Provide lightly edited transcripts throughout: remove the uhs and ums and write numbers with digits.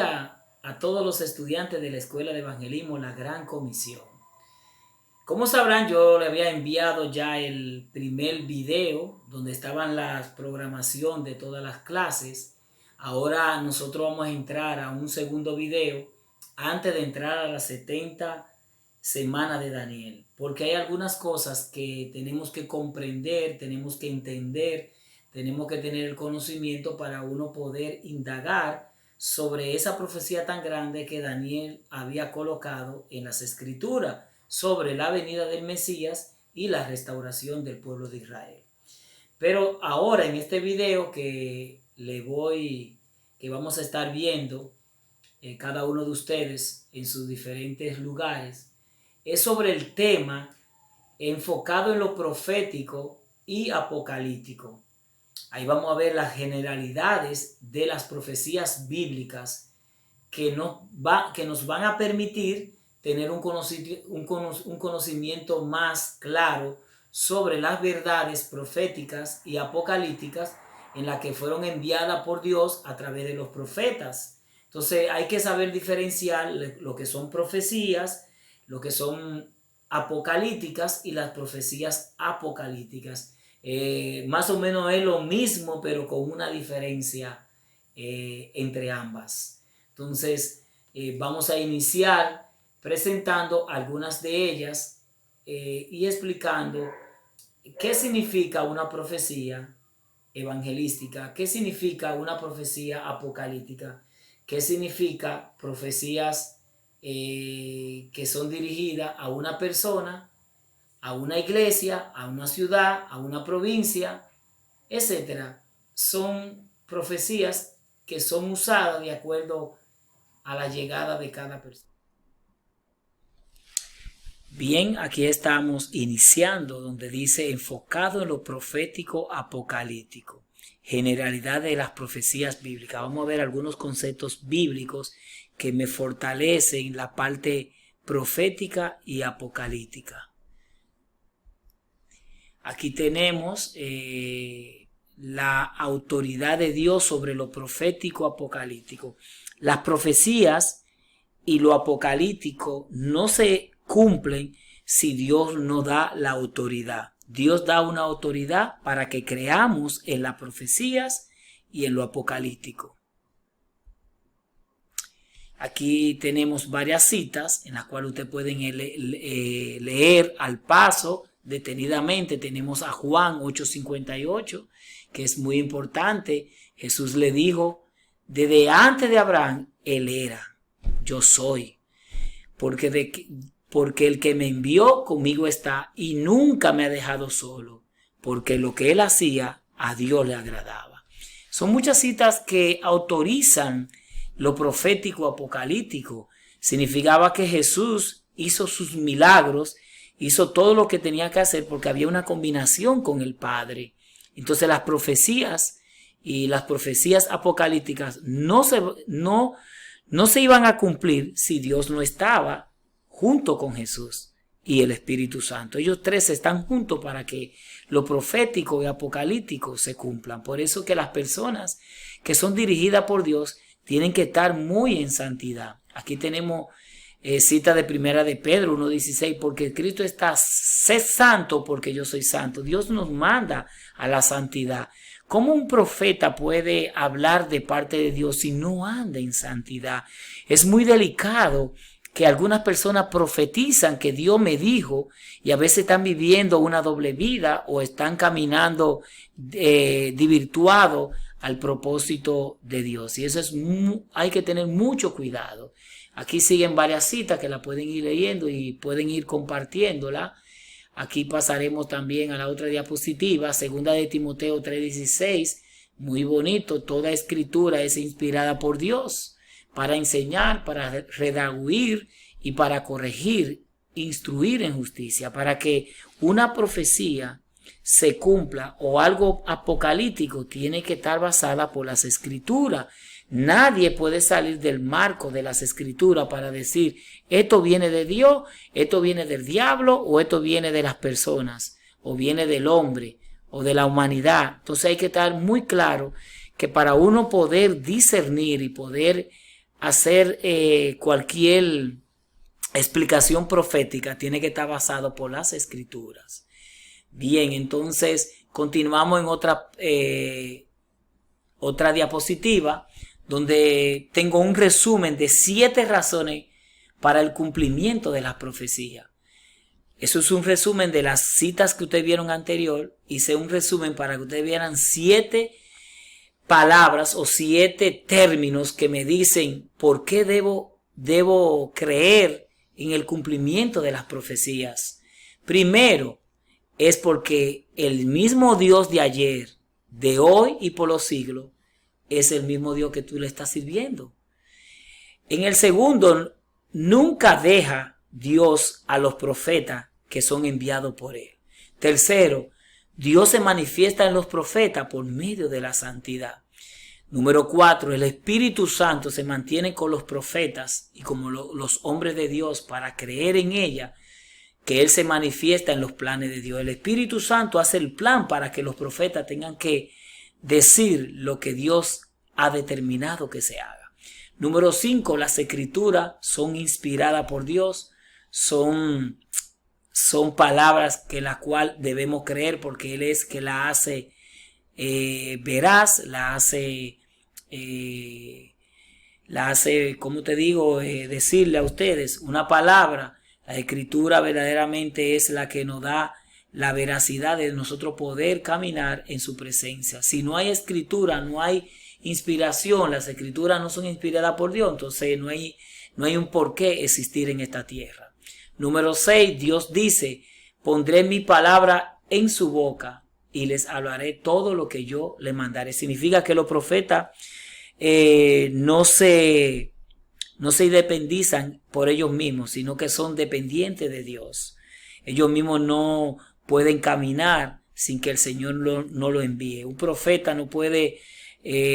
día a todos los estudiantes de la Escuela de Evangelismo, la Gran Comisión. Como sabrán, yo le había enviado ya el primer video donde estaban la programación de todas las clases. Ahora nosotros vamos a entrar a un segundo video antes de entrar a las 70 semanas de Daniel, porque hay algunas cosas que tenemos que comprender, tenemos que entender, tenemos que tener el conocimiento para uno poder indagar sobre esa profecía tan grande que Daniel había colocado en las Escrituras sobre la venida del Mesías y la restauración del pueblo de Israel. Pero ahora en este video que vamos a estar viendo cada uno de ustedes en sus diferentes lugares, es sobre el tema enfocado en lo profético y apocalíptico. Ahí vamos a ver las generalidades de las profecías bíblicas que nos van a permitir tener un conocimiento más claro sobre las verdades proféticas y apocalípticas en las que fueron enviadas por Dios a través de los profetas. Entonces hay que saber diferenciar lo que son profecías, lo que son apocalípticas y las profecías apocalípticas. Más o menos es lo mismo, pero con una diferencia entre ambas. Entonces vamos a iniciar presentando algunas de ellas y explicando qué significa una profecía evangelística, qué significa una profecía apocalíptica, qué significa profecías que son dirigidas a una persona, a una iglesia, a una ciudad, a una provincia, etc. Son profecías que son usadas de acuerdo a la llegada de cada persona. Bien, aquí estamos iniciando donde dice enfocado en lo profético apocalíptico. Generalidad de las profecías bíblicas. Vamos a ver algunos conceptos bíblicos que me fortalecen la parte profética y apocalíptica. Aquí tenemos la autoridad de Dios sobre lo profético apocalíptico. Las profecías y lo apocalíptico no se cumplen si Dios no da la autoridad. Dios da una autoridad para que creamos en las profecías y en lo apocalíptico. Aquí tenemos varias citas en las cuales ustedes pueden leer al paso detenidamente. Tenemos a Juan 8:58, que es muy importante. Jesús le dijo, desde antes de Abraham, Él era, yo soy. Porque el que me envió conmigo está y nunca me ha dejado solo, porque lo que Él hacía a Dios le agradaba. Son muchas citas que autorizan lo profético apocalíptico. Significaba que Jesús hizo sus milagros, hizo todo lo que tenía que hacer porque había una combinación con el Padre. Entonces las profecías y las profecías apocalípticas no se iban a cumplir si Dios no estaba junto con Jesús y el Espíritu Santo. Ellos tres están juntos para que lo profético y apocalíptico se cumplan. Por eso que las personas que son dirigidas por Dios tienen que estar muy en santidad. Aquí tenemos cita de primera de Pedro 1:16, porque Cristo está, sé santo porque yo soy santo. Dios nos manda a la santidad. ¿Cómo un profeta puede hablar de parte de Dios si no anda en santidad? Es muy delicado que algunas personas profetizan que Dios me dijo y a veces están viviendo una doble vida o están caminando desvirtuado al propósito de Dios. Y eso hay que tener mucho cuidado. Aquí siguen varias citas que la pueden ir leyendo y pueden ir compartiéndola. Aquí pasaremos también a la otra diapositiva, segunda de Timoteo 3:16. Muy bonito, toda escritura es inspirada por Dios para enseñar, para redarguir y para corregir, instruir en justicia, para que una profecía se cumpla o algo apocalíptico tiene que estar basada por las escrituras. Nadie puede salir del marco de las escrituras para decir esto viene de Dios, esto viene del diablo o esto viene de las personas o viene del hombre o de la humanidad. Entonces hay que estar muy claro que para uno poder discernir y poder hacer cualquier explicación profética, tiene que estar basado por las escrituras. Bien, entonces continuamos en otra diapositiva donde tengo un resumen de 7 razones para el cumplimiento de las profecías. Eso es un resumen de las citas que ustedes vieron anterior. Hice un resumen para que ustedes vieran 7 palabras o 7 términos que me dicen por qué debo creer en el cumplimiento de las profecías. Primero, es porque el mismo Dios de ayer, de hoy y por los siglos, es el mismo Dios que tú le estás sirviendo. En el segundo, nunca deja Dios a los profetas que son enviados por él. Tercero, Dios se manifiesta en los profetas por medio de la santidad. Número 4, el Espíritu Santo se mantiene con los profetas y como los hombres de Dios para creer en ella, que Él se manifiesta en los planes de Dios. El Espíritu Santo hace el plan para que los profetas tengan que decir lo que Dios ha determinado que se haga. Número 5, las escrituras son inspiradas por Dios, son palabras que la cual debemos creer porque Él es que la hace veraz, la hace, ¿cómo te digo? Decirle a ustedes una palabra. La escritura verdaderamente es la que nos da la veracidad de nosotros poder caminar en su presencia. Si no hay escritura, no hay inspiración, las escrituras no son inspiradas por Dios, entonces no hay un por qué existir en esta tierra. Número 6, Dios dice, pondré mi palabra en su boca y les hablaré todo lo que yo le mandaré. Significa que los profetas no se independizan por ellos mismos, sino que son dependientes de Dios. Ellos mismos no pueden caminar sin que el Señor no lo envíe. Un profeta no puede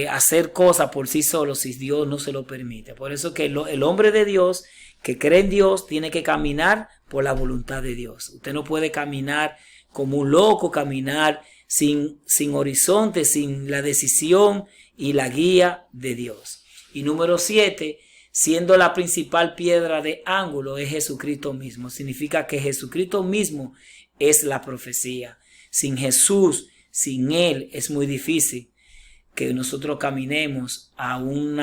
hacer cosas por sí solo si Dios no se lo permite. Por eso que el hombre de Dios que cree en Dios tiene que caminar por la voluntad de Dios. Usted no puede caminar como un loco, caminar sin horizonte, sin la decisión y la guía de Dios. Y número 7, siendo la principal piedra de ángulo es Jesucristo mismo. Significa que Jesucristo mismo es la profecía. Sin Jesús, sin Él, es muy difícil que nosotros caminemos a un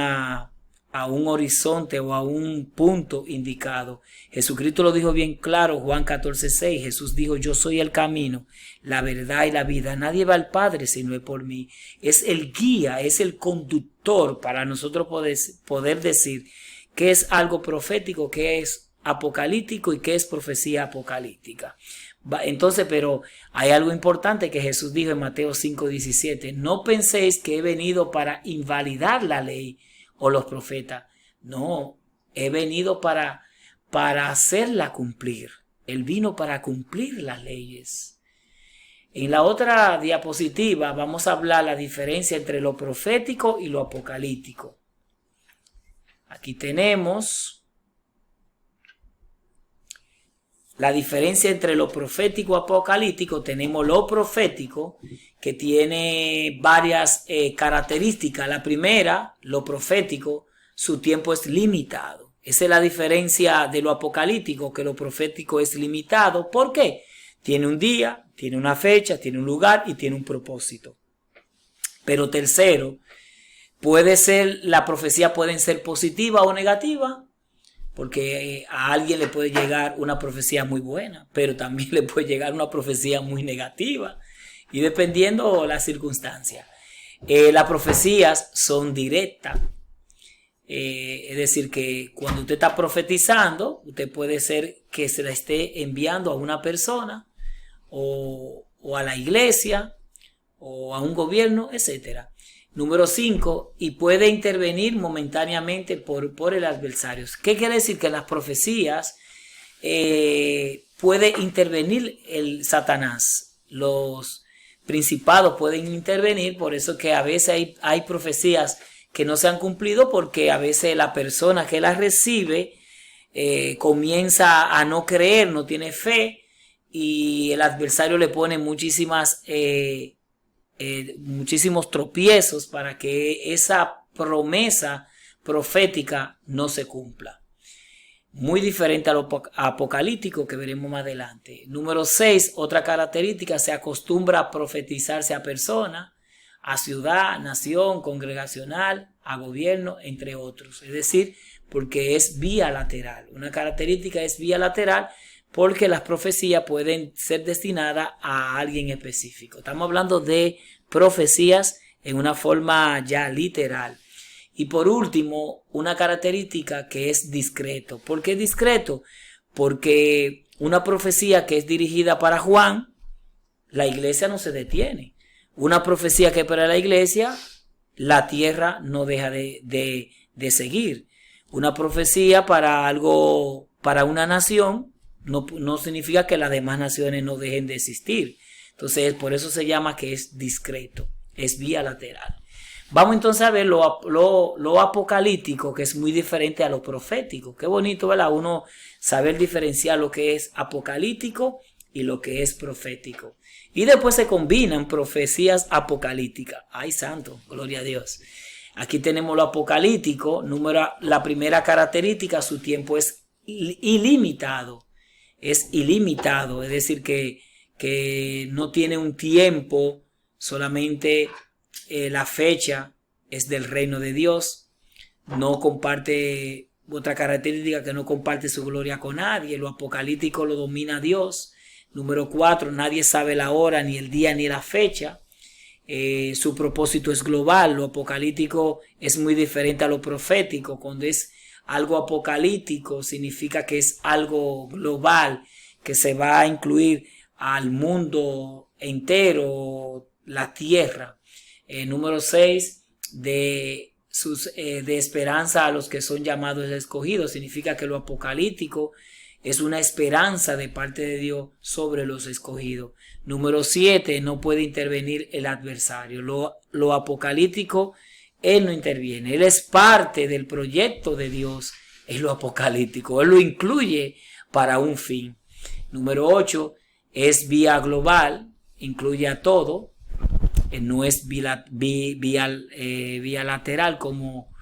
horizonte o a un punto indicado. Jesucristo lo dijo bien claro, Juan 14:6. Jesús dijo, yo soy el camino, la verdad y la vida. Nadie va al Padre si no es por mí. Es el guía, es el conductor para nosotros poder decir qué es algo profético, qué es apocalíptico y qué es profecía apocalíptica. Entonces, pero hay algo importante que Jesús dijo en Mateo 5:17. No penséis que he venido para invalidar la ley o los profetas. No, he venido para hacerla cumplir. Él vino para cumplir las leyes. En la otra diapositiva vamos a hablar la diferencia entre lo profético y lo apocalíptico. Aquí tenemos la diferencia entre lo profético y apocalíptico. Tenemos lo profético que tiene varias características. La primera, lo profético, su tiempo es limitado. Esa es la diferencia de lo apocalíptico, que lo profético es limitado. ¿Por qué? Tiene un día, tiene una fecha, tiene un lugar y tiene un propósito. Pero tercero, la profecía puede ser positiva o negativa. Porque a alguien le puede llegar una profecía muy buena, pero también le puede llegar una profecía muy negativa. Y dependiendo la circunstancia. Las profecías son directas. Es decir, que cuando usted está profetizando, usted puede ser que se la esté enviando a una persona o a la iglesia o a un gobierno, etc. Número 5, y puede intervenir momentáneamente por el adversario. ¿Qué quiere decir? Que en las profecías puede intervenir el Satanás. Los principados pueden intervenir, por eso que a veces hay profecías que no se han cumplido porque a veces la persona que las recibe comienza a no creer, no tiene fe y el adversario le pone muchísimos tropiezos para que esa promesa profética no se cumpla. Muy diferente a lo apocalíptico que veremos más adelante. Número 6, otra característica, se acostumbra a profetizarse a personas, a ciudad, nación, congregacional, a gobierno, entre otros. Es decir, porque es vía lateral. Una característica es vía lateral porque las profecías pueden ser destinadas a alguien específico. Estamos hablando de profecías en una forma ya literal. Y por último, una característica que es discreto. ¿Por qué discreto? Porque una profecía que es dirigida para Juan, la iglesia no se detiene. Una profecía que para la iglesia, la tierra no deja de seguir. Una profecía para algo, para una nación, no significa que las demás naciones no dejen de existir. Entonces, por eso se llama que es discreto, es vía lateral. Vamos entonces a ver lo apocalíptico, que es muy diferente a lo profético. Qué bonito, ¿verdad? Uno saber diferenciar lo que es apocalíptico y lo que es profético. Y después se combinan profecías apocalípticas. ¡Ay, santo! Gloria a Dios. Aquí tenemos lo apocalíptico. La primera característica, su tiempo es ilimitado. Es ilimitado, es decir, que no tiene un tiempo, solamente la fecha es del reino de Dios. No comparte, otra característica, que no comparte su gloria con nadie. Lo apocalíptico lo domina Dios. Número 4, nadie sabe la hora, ni el día, ni la fecha. Su propósito es global. Lo apocalíptico es muy diferente a lo profético. Cuando es algo apocalíptico significa que es algo global, que se va a incluir al mundo entero, la tierra. Número 6, de esperanza a los que son llamados escogidos. Significa que lo apocalíptico es una esperanza de parte de Dios sobre los escogidos. Número 7, no puede intervenir el adversario. Lo apocalíptico, Él no interviene. Él es parte del proyecto de Dios. Es lo apocalíptico. Él lo incluye para un fin. Número 8, es vía global. Incluye a todo. No es vía lateral como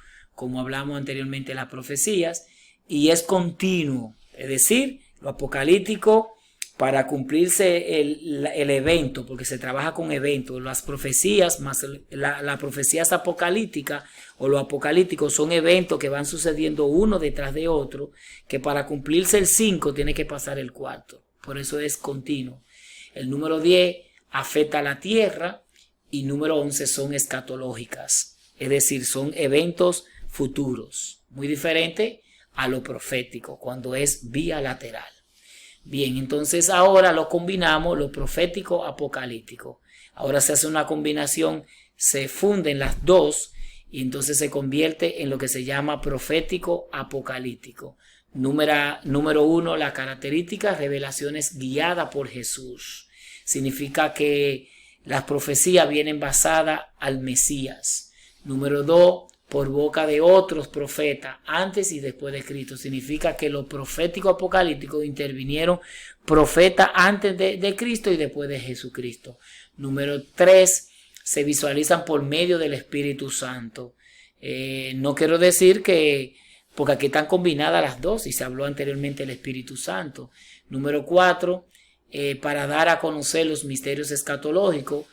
hablamos anteriormente en las profecías. Y es continuo. Es decir, lo apocalíptico, para cumplirse el evento, porque se trabaja con eventos, las profecías más la profecías apocalípticas o lo apocalíptico son eventos que van sucediendo uno detrás de otro, que para cumplirse el 5 tiene que pasar el 4. Por eso es continuo. El número 10 afecta a la tierra y número 11 son escatológicas, es decir, son eventos futuros, muy diferente a lo profético, cuando es vía lateral. Bien, entonces ahora lo combinamos, lo profético apocalíptico. Ahora se hace una combinación, se funden las dos y entonces se convierte en lo que se llama profético apocalíptico. Número 1, la característica, revelaciones guiadas por Jesús. Significa que las profecías vienen basadas al Mesías. Número 2, por boca de otros profetas antes y después de Cristo. Significa que los proféticos apocalípticos intervinieron profetas antes de Cristo y después de Jesucristo. Número 3, se visualizan por medio del Espíritu Santo. No quiero decir que, porque aquí están combinadas las dos y se habló anteriormente del Espíritu Santo. Número 4, para dar a conocer los misterios escatológicos.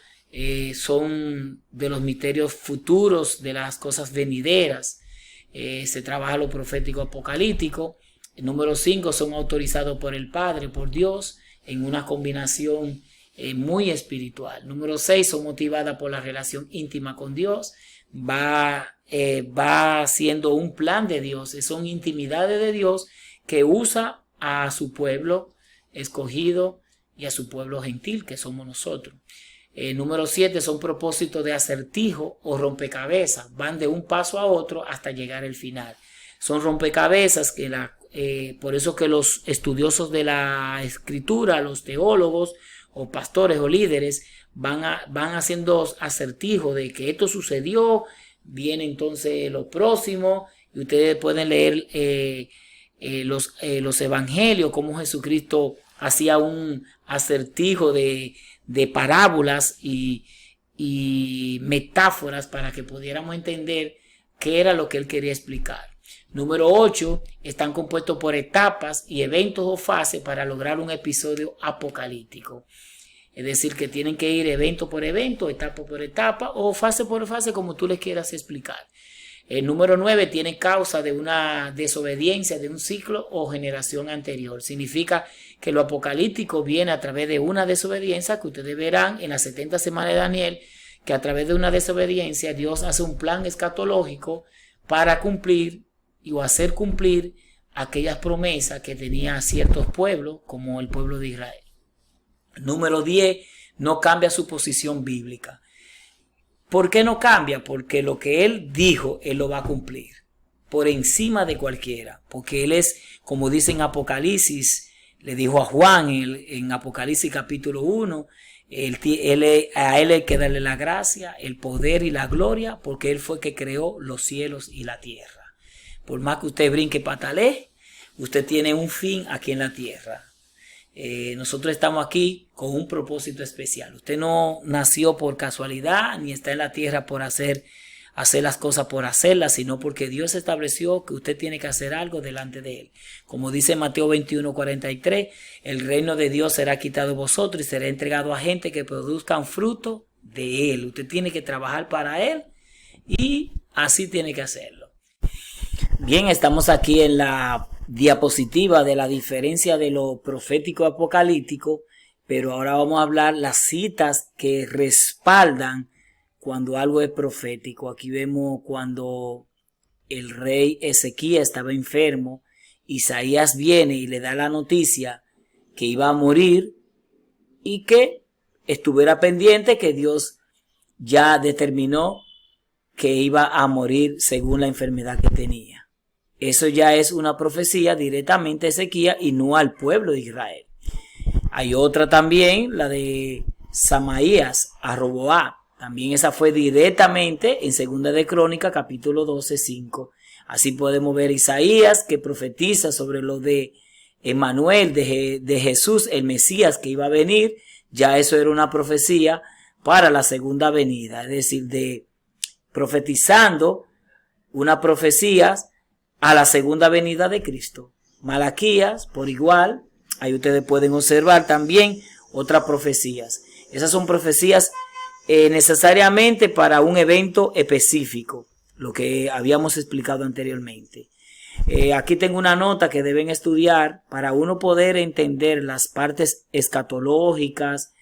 Son de los misterios futuros, de las cosas venideras. Se trabaja lo profético apocalíptico. Número 5, son autorizados por el Padre, por Dios, en una combinación muy espiritual. Número 6, son motivadas por la relación íntima con Dios. Va siendo un plan de Dios. Son intimidades de Dios que usa a su pueblo escogido y a su pueblo gentil, que somos nosotros. Número 7, son propósitos de acertijo o rompecabezas. Van de un paso a otro hasta llegar al final. Son rompecabezas que por eso que los estudiosos de la escritura, los teólogos o pastores o líderes van haciendo acertijos de que esto sucedió, viene entonces lo próximo, y ustedes pueden leer los evangelios, cómo Jesucristo hacía un acertijo de parábolas y metáforas para que pudiéramos entender qué era lo que él quería explicar. Número 8, están compuestos por etapas y eventos o fases para lograr un episodio apocalíptico. Es decir, que tienen que ir evento por evento, etapa por etapa o fase por fase, como tú les quieras explicar. El número 9 tiene causa de una desobediencia de un ciclo o generación anterior. Significa que lo apocalíptico viene a través de una desobediencia, que ustedes verán en las 70 semanas de Daniel, que a través de una desobediencia Dios hace un plan escatológico para cumplir o hacer cumplir aquellas promesas que tenía ciertos pueblos, como el pueblo de Israel. Número 10, no cambia su posición bíblica. ¿Por qué no cambia? Porque lo que él dijo, él lo va a cumplir por encima de cualquiera. Porque él es, como dice en Apocalipsis, le dijo a Juan en Apocalipsis capítulo 1, a él hay que darle la gracia, el poder y la gloria, porque él fue que creó los cielos y la tierra. Por más que usted brinque y patalee, usted tiene un fin aquí en la tierra. Nosotros estamos aquí con un propósito especial. Usted no nació por casualidad ni está en la tierra por hacer las cosas por hacerlas, sino porque Dios estableció que usted tiene que hacer algo delante de él. Como dice Mateo 21:43, el reino de Dios será quitado de vosotros y será entregado a gente que produzcan fruto de él. Usted tiene que trabajar para él y así tiene que hacerlo. Bien, estamos aquí en la diapositiva de la diferencia de lo profético apocalíptico, pero ahora vamos a hablar las citas que respaldan cuando algo es profético. Aquí vemos cuando el rey Ezequías estaba enfermo, Isaías viene y le da la noticia que iba a morir y que estuviera pendiente, que Dios ya determinó que iba a morir según la enfermedad que tenía. Eso ya es una profecía directamente a Ezequías y no al pueblo de Israel. Hay otra también, la de Samaías a Roboam. También esa fue directamente en Segunda de Crónicas, capítulo 12:5. Así podemos ver Isaías que profetiza sobre lo de Emmanuel, de Jesús, el Mesías que iba a venir. Ya eso era una profecía para la segunda venida, es decir, de profetizando una profecía a la segunda venida de Cristo. Malaquías, por igual, ahí ustedes pueden observar también otras profecías. Esas son profecías necesariamente para un evento específico, lo que habíamos explicado anteriormente. Aquí tengo una nota que deben estudiar para uno poder entender las partes escatológicas,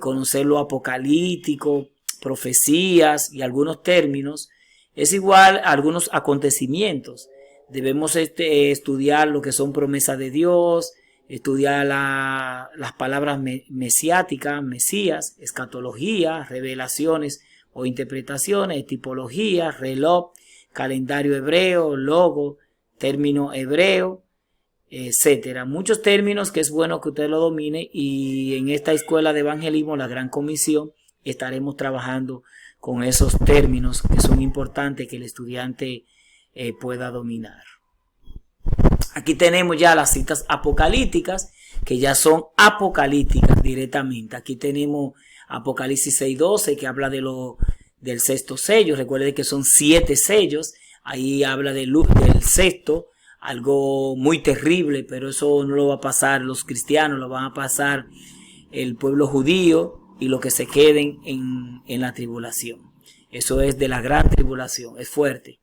conocer lo apocalíptico, profecías y algunos términos. Es igual a algunos acontecimientos. Debemos estudiar lo que son promesas de Dios, estudiar las palabras mesiáticas, Mesías, escatología, revelaciones o interpretaciones, tipología, reloj, calendario hebreo, logo, término hebreo, etcétera. Muchos términos que es bueno que usted lo domine, y en esta escuela de evangelismo, la Gran Comisión, estaremos trabajando con esos términos que son importantes que el estudiante pueda dominar. Aquí tenemos ya las citas apocalípticas, que ya son apocalípticas directamente. Aquí tenemos Apocalipsis 6:12, que habla del sexto sello. Recuerden que son 7 sellos. Ahí habla del sexto, algo muy terrible, pero eso no lo va a pasar los cristianos, lo van a pasar el pueblo judío y los que se queden en la tribulación. Eso es de la gran tribulación, es fuerte.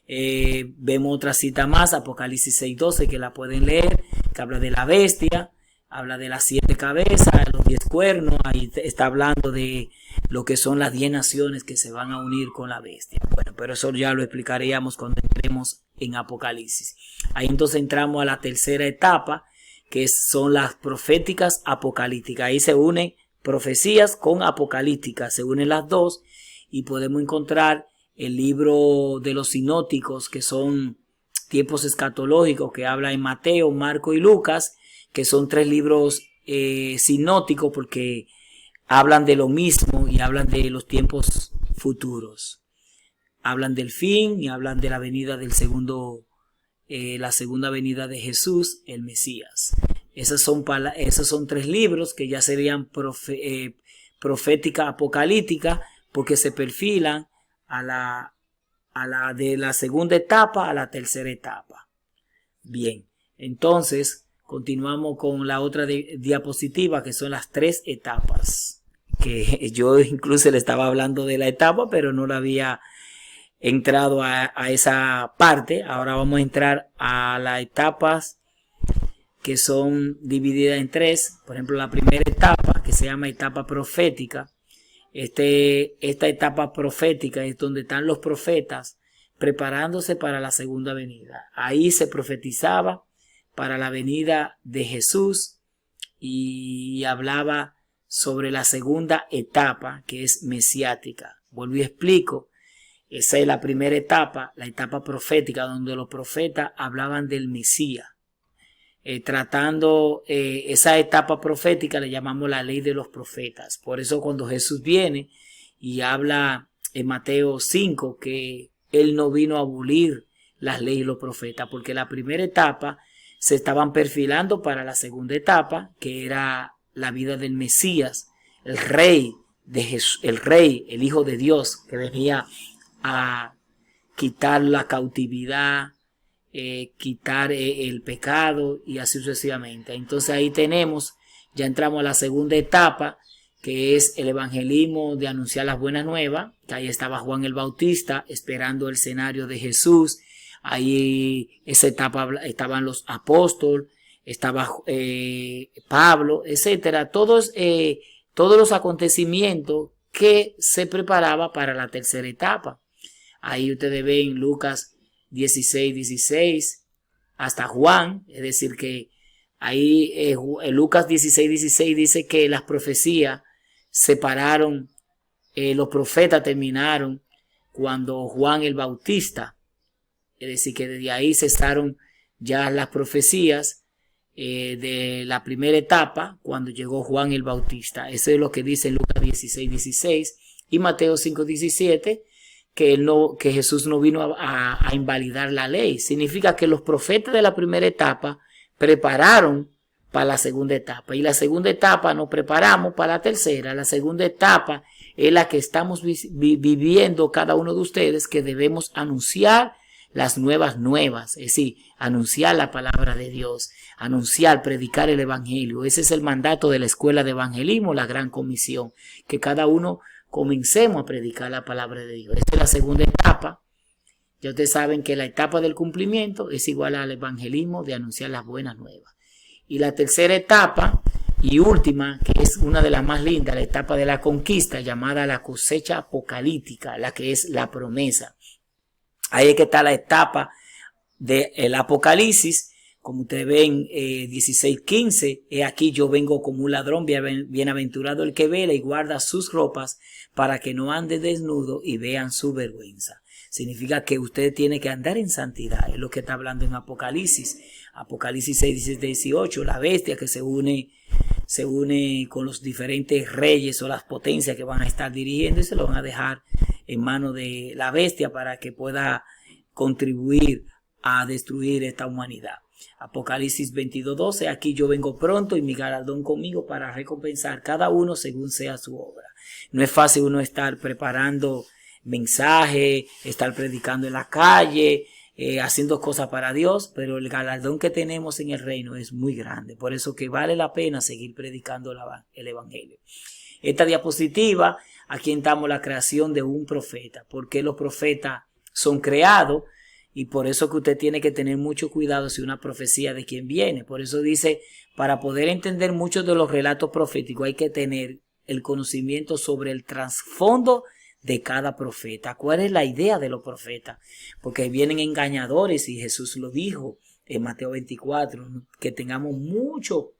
Vemos otra cita más, Apocalipsis 6:12, que la pueden leer, que habla de la bestia, habla de las 7 cabezas, los 10 cuernos. Ahí está hablando de lo que son las 10 naciones que se van a unir con la bestia. Bueno, pero eso ya lo explicaríamos cuando entremos en Apocalipsis. Ahí entonces entramos a la tercera etapa, que son las proféticas apocalípticas. Ahí se unen profecías con apocalípticas, se unen las dos, y podemos encontrar el libro de los sinópticos, que son tiempos escatológicos, que habla en Mateo, Marco y Lucas, que son 3 libros sinópticos porque hablan de lo mismo y hablan de los tiempos futuros. Hablan del fin y hablan de la venida del la segunda venida de Jesús, el Mesías. Esos son 3 libros que ya serían profética apocalíptica, porque se perfilan a de la segunda etapa a la tercera etapa. Bien, entonces continuamos con la otra diapositiva, que son las 3 etapas. Que yo incluso le estaba hablando de la etapa, pero no la había entrado a esa parte. Ahora vamos a entrar a las etapas que son divididas en 3. Por ejemplo, la primera etapa, que se llama etapa profética. Esta etapa profética es donde están los profetas preparándose para la segunda venida. Ahí se profetizaba para la venida de Jesús y hablaba sobre la segunda etapa, que es mesiática. Vuelvo y explico. Esa es la primera etapa, la etapa profética, donde los profetas hablaban del Mesías. Tratando esa etapa profética le llamamos la ley de los profetas. Por eso cuando Jesús viene y habla en Mateo 5 que Él no vino a abolir las leyes y los profetas, porque la primera etapa se estaban perfilando para la segunda etapa, que era la vida del Mesías, el rey de Jesús, el rey, el Hijo de Dios, que venía a quitar la cautividad, quitar el pecado y así sucesivamente. Entonces ahí ya entramos a la segunda etapa, que es el evangelismo de anunciar las buenas nuevas, que ahí estaba Juan el Bautista esperando el escenario de Jesús. Ahí esa etapa estaban los apóstoles, estaba Pablo, etcétera, todos los acontecimientos que se preparaba para la tercera etapa. Ahí ustedes ven Lucas 16 hasta Juan, es decir que ahí Lucas 16 dice que las profecías se pararon, los profetas terminaron cuando Juan el Bautista, es decir que desde ahí cesaron ya las profecías de la primera etapa cuando llegó Juan el Bautista. Eso es lo que dice Lucas 16 y Mateo 5:17, que Jesús no vino a invalidar la ley. Significa que los profetas de la primera etapa prepararon para la segunda etapa, y la segunda etapa nos preparamos para la tercera. La segunda etapa es la que estamos viviendo cada uno de ustedes, que debemos anunciar las nuevas, es decir, anunciar la palabra de Dios, anunciar, predicar el evangelio. Ese es el mandato de la escuela de evangelismo, la gran comisión, que cada uno comencemos a predicar la palabra de Dios. Esta es la segunda etapa. Ya ustedes saben que la etapa del cumplimiento es igual al evangelismo de anunciar las buenas nuevas. Y la tercera etapa y última, que es una de las más lindas, la etapa de la conquista, llamada la cosecha apocalíptica, la que es la promesa. Ahí es que está la etapa del Apocalipsis, como ustedes ven, 16:15, he aquí yo vengo como un ladrón, bienaventurado el que vela y guarda sus ropas para que no ande desnudo y vean su vergüenza. Significa que usted tiene que andar en santidad, es lo que está hablando en Apocalipsis. Apocalipsis 6:18, la bestia que se une con los diferentes reyes o las potencias que van a estar dirigiendo, y se lo van a dejar en manos de la bestia para que pueda contribuir a destruir esta humanidad. Apocalipsis 22:12, aquí yo vengo pronto y mi galardón conmigo para recompensar cada uno según sea su obra. No es fácil uno estar preparando mensajes, estar predicando en la calle, haciendo cosas para Dios, pero el galardón que tenemos en el reino es muy grande. Por eso que vale la pena seguir predicando el evangelio. Esta diapositiva, aquí entramos la creación de un profeta. Porque los profetas son creados, y por eso que usted tiene que tener mucho cuidado si una profecía de quién viene. Por eso dice, para poder entender muchos de los relatos proféticos hay que tener el conocimiento sobre el trasfondo de cada profeta. ¿Cuál es la idea de los profetas? Porque vienen engañadores, y Jesús lo dijo en Mateo 24, que tengamos mucho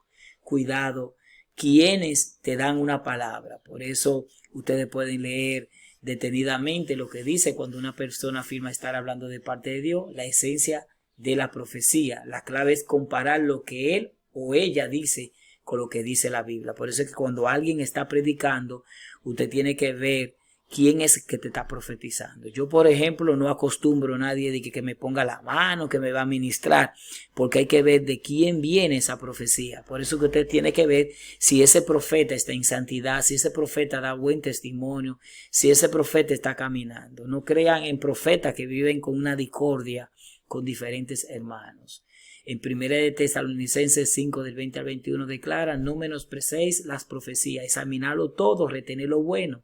cuidado quienes te dan una palabra. Por eso ustedes pueden leer detenidamente lo que dice cuando una persona afirma estar hablando de parte de Dios, la esencia de la profecía. La clave es comparar lo que él o ella dice con lo que dice la Biblia. Por eso es que cuando alguien está predicando, usted tiene que ver quién es que te está profetizando. Yo, por ejemplo, no acostumbro a nadie de que me ponga la mano, que me va a ministrar, porque hay que ver de quién viene esa profecía. Por eso que usted tiene que ver si ese profeta está en santidad, si ese profeta da buen testimonio, si ese profeta está caminando. No crean en profetas que viven con una discordia con diferentes hermanos. En 1 de Tesalonicenses 5 del 20 al 21 declara: no menosprecéis las profecías, examinarlo todo, retener lo bueno.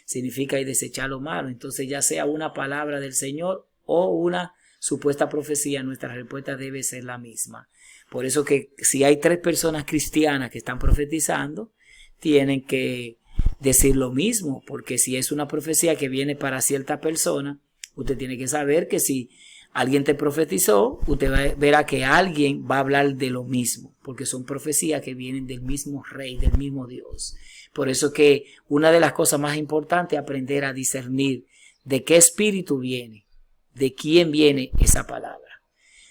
Significa y desechar lo malo. Entonces, ya sea una palabra del Señor o una supuesta profecía, nuestra respuesta debe ser la misma. Por eso que si hay 3 personas cristianas que están profetizando, tienen que decir lo mismo, porque si es una profecía que viene para cierta persona, usted tiene que saber que si alguien te profetizó, usted verá que alguien va a hablar de lo mismo, porque son profecías que vienen del mismo Rey, del mismo Dios. Por eso que una de las cosas más importantes es aprender a discernir de qué espíritu viene, de quién viene esa palabra.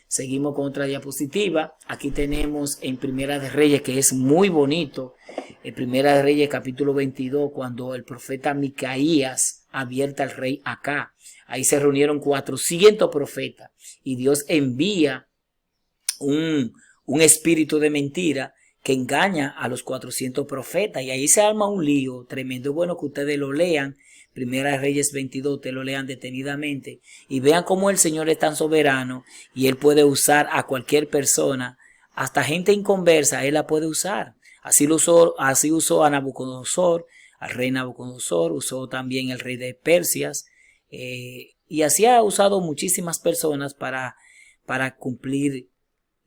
Seguimos con otra diapositiva. Aquí tenemos en Primera de Reyes, que es muy bonito, en Primera de Reyes capítulo 22, cuando el profeta Micaías advierte al rey Acá. Ahí se reunieron 400 profetas y Dios envía un espíritu de mentira que engaña a los 400 profetas, y ahí se arma un lío tremendo. Es bueno que ustedes lo lean, Primera de Reyes 22, ustedes lo lean detenidamente y vean cómo el Señor es tan soberano y Él puede usar a cualquier persona, hasta gente inconversa, Él la puede usar. Así usó a Nabucodonosor, al rey Nabucodonosor, usó también el rey de Persias, y así ha usado muchísimas personas para cumplir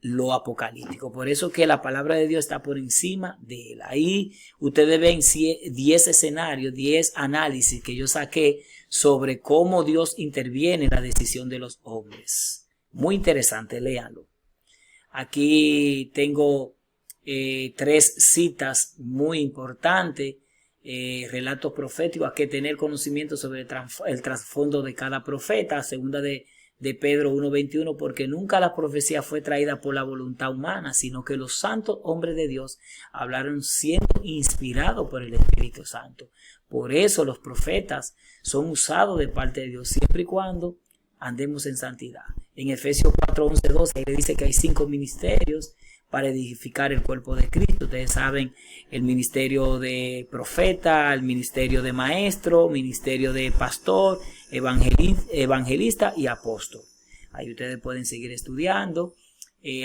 lo apocalíptico. Por eso que la palabra de Dios está por encima de él. Ahí ustedes ven 10 escenarios, 10 análisis que yo saqué sobre cómo Dios interviene en la decisión de los hombres. Muy interesante, léanlo. Aquí tengo 3 citas muy importantes, relatos proféticos. Hay que tener conocimiento sobre el trasfondo de cada profeta. Segunda de Pedro 1:21, porque nunca la profecía fue traída por la voluntad humana, sino que los santos hombres de Dios hablaron siendo inspirados por el Espíritu Santo. Por eso los profetas son usados de parte de Dios, siempre y cuando andemos en santidad. En Efesios 4:11-12 le dice que hay 5 ministerios para edificar el cuerpo de Cristo. Ustedes saben, el ministerio de profeta, el ministerio de maestro, ministerio de pastor, evangelista y apóstol. Ahí ustedes pueden seguir estudiando.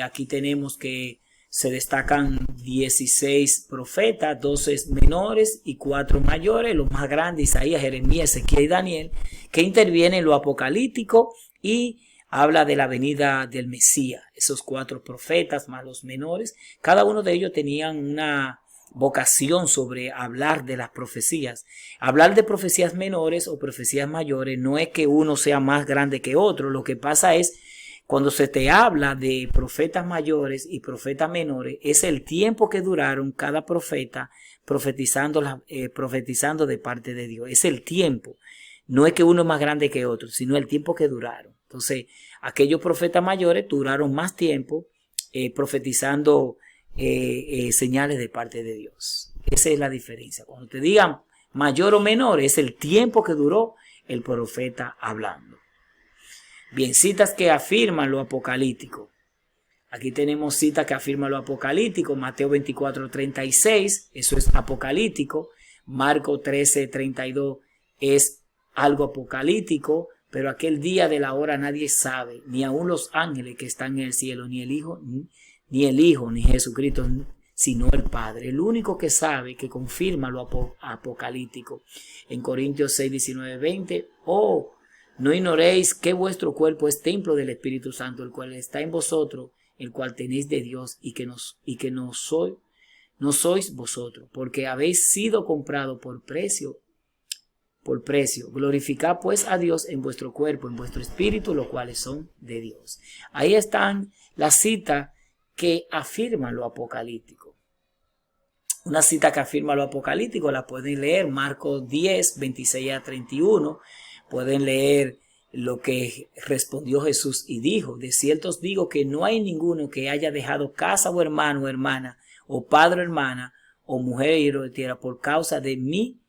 Aquí tenemos que se destacan 16 profetas, 12 menores y 4 mayores, los más grandes, Isaías, Jeremías, Ezequiel y Daniel, que intervienen en lo apocalíptico y habla de la venida del Mesías. Esos 4 profetas más los menores, cada uno de ellos tenían una vocación sobre hablar de las profecías. Hablar de profecías menores o profecías mayores no es que uno sea más grande que otro. Lo que pasa es, cuando se te habla de profetas mayores y profetas menores, es el tiempo que duraron cada profeta profetizando de parte de Dios. Es el tiempo. No es que uno es más grande que otro, sino el tiempo que duraron. Entonces, aquellos profetas mayores duraron más tiempo profetizando señales de parte de Dios. Esa es la diferencia. Cuando te digan mayor o menor, es el tiempo que duró el profeta hablando. Bien, citas que afirman lo apocalíptico. Aquí tenemos citas que afirman lo apocalíptico. Mateo 24:36, eso es apocalíptico. Marco 13:32 es algo apocalíptico, pero aquel día de la hora nadie sabe, ni aun los ángeles que están en el cielo, ni el Hijo, ni Jesucristo, sino el Padre. El único que sabe, que confirma lo apocalíptico. En Corintios 6:19-20, no ignoréis que vuestro cuerpo es templo del Espíritu Santo, el cual está en vosotros, el cual tenéis de Dios, y que no sois vosotros, porque habéis sido comprado por precio. Glorificad pues a Dios en vuestro cuerpo, en vuestro espíritu, los cuales son de Dios. Ahí están las citas que afirman lo apocalíptico. Una cita que afirma lo apocalíptico la pueden leer, Marcos 10:26-31. Pueden leer lo que respondió Jesús y dijo: de cierto os digo que no hay ninguno que haya dejado casa o hermano o hermana, o padre o hermana, o mujer o hijo de tierra, por causa de mí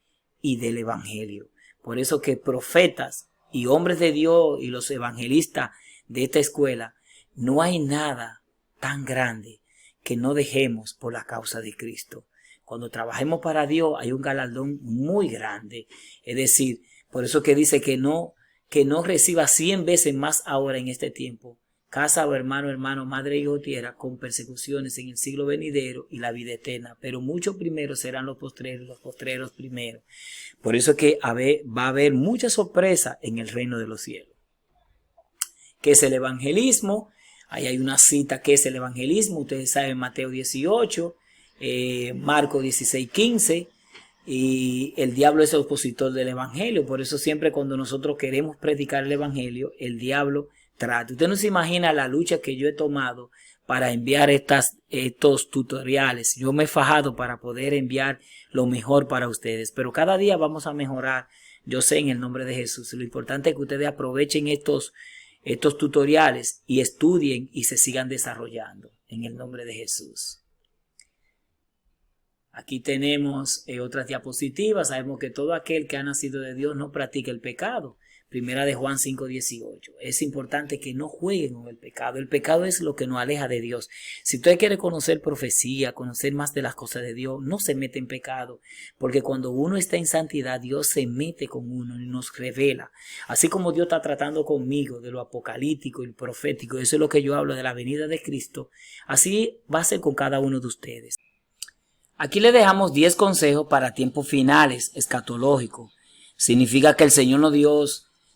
y del evangelio. Por eso que profetas y hombres de Dios y los evangelistas de esta escuela, no hay nada tan grande que no dejemos por la causa de Cristo. Cuando trabajemos para Dios hay un galardón muy grande. Es decir, por eso que dice que no reciba 100 veces más ahora en este tiempo, casa o hermano, madre, hijo, tierra, con persecuciones en el siglo venidero y la vida eterna. Pero muchos primeros serán los postreros primeros. Por eso que va a haber mucha sorpresa en el reino de los cielos. ¿Qué es el evangelismo? Ahí hay una cita, ¿qué es el evangelismo? Ustedes saben, Mateo 18, Marcos 16, 15. Y el diablo es el opositor del evangelio. Por eso siempre cuando nosotros queremos predicar el evangelio, el diablo trata. Usted no se imagina la lucha que yo he tomado para enviar estos tutoriales. Yo me he fajado para poder enviar lo mejor para ustedes. Pero cada día vamos a mejorar. Yo sé, en el nombre de Jesús. Lo importante es que ustedes aprovechen estos tutoriales y estudien y se sigan desarrollando en el nombre de Jesús. Aquí tenemos otras diapositivas. Sabemos que todo aquel que ha nacido de Dios no practica el pecado. Primera de Juan 5:18. Es importante que no jueguen con el pecado. El pecado es lo que nos aleja de Dios. Si usted quiere conocer profecía, conocer más de las cosas de Dios, no se mete en pecado. Porque cuando uno está en santidad, Dios se mete con uno y nos revela. Así como Dios está tratando conmigo de lo apocalíptico y profético, eso es lo que yo hablo de la venida de Cristo, así va a ser con cada uno de ustedes. Aquí le dejamos 10 consejos para tiempos finales, escatológicos. Significa que el Señor nos dio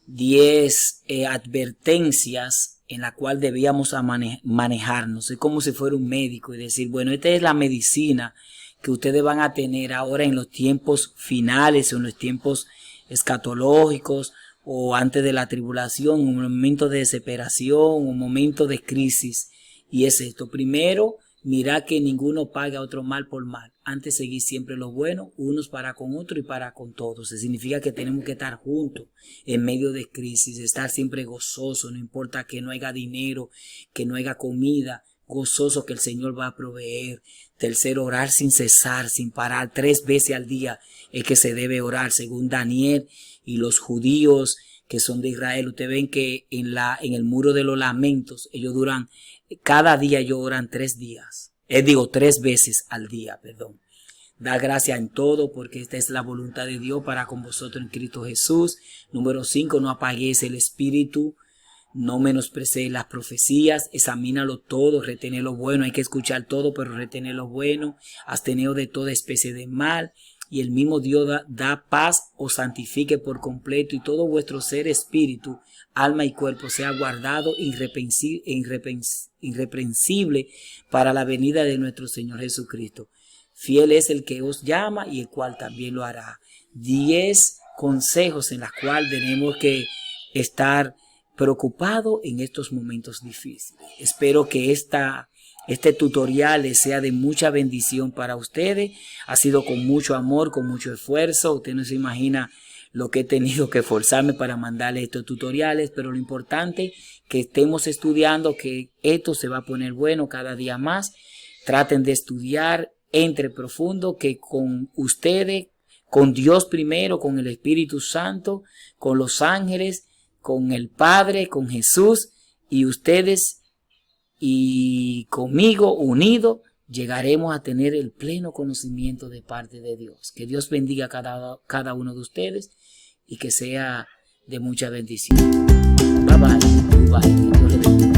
10 advertencias en la cual debíamos manejarnos. Es como si fuera un médico y decir, bueno, esta es la medicina que ustedes van a tener ahora en los tiempos finales o en los tiempos escatológicos o antes de la tribulación, un momento de desesperación, un momento de crisis. Y es esto. Primero, mira que ninguno paga a otro mal por mal. Antes seguir siempre lo bueno, unos para con otros y para con todos. Eso significa que tenemos que estar juntos en medio de crisis, estar siempre gozosos, no importa que no haya dinero, que no haya comida, gozoso que el Señor va a proveer. Tercero, orar sin cesar, sin parar, 3 veces al día es que se debe orar, según Daniel y los judíos que son de Israel. Ustedes ven que en el muro de los lamentos, cada día ellos oran 3 días. 3 veces al día, perdón. Da gracias en todo porque esta es la voluntad de Dios para con vosotros en Cristo Jesús. Número 5, no apaguéis el espíritu, no menosprecéis las profecías, examínalo todo, retener lo bueno. Hay que escuchar todo, pero retener lo bueno. Absteneos de toda especie de mal. Y el mismo Dios da paz, os santifique por completo y todo vuestro ser, espíritu, alma y cuerpo sea guardado irreprensible para la venida de nuestro Señor Jesucristo. Fiel es el que os llama y el cual también lo hará. 10 consejos en los cuales tenemos que estar preocupados en estos momentos difíciles. Espero que este tutorial les sea de mucha bendición para ustedes. Ha sido con mucho amor, con mucho esfuerzo. Usted no se imagina lo que he tenido que esforzarme para mandarle estos tutoriales, pero lo importante es que estemos estudiando, que esto se va a poner bueno cada día más. Traten de estudiar, entre profundo, que con ustedes, con Dios primero, con el Espíritu Santo, con los ángeles, con el Padre, con Jesús y ustedes y conmigo unidos, llegaremos a tener el pleno conocimiento de parte de Dios. Que Dios bendiga a cada uno de ustedes y que sea de mucha bendición. Bye bye. Bye. Que Dios les bendiga.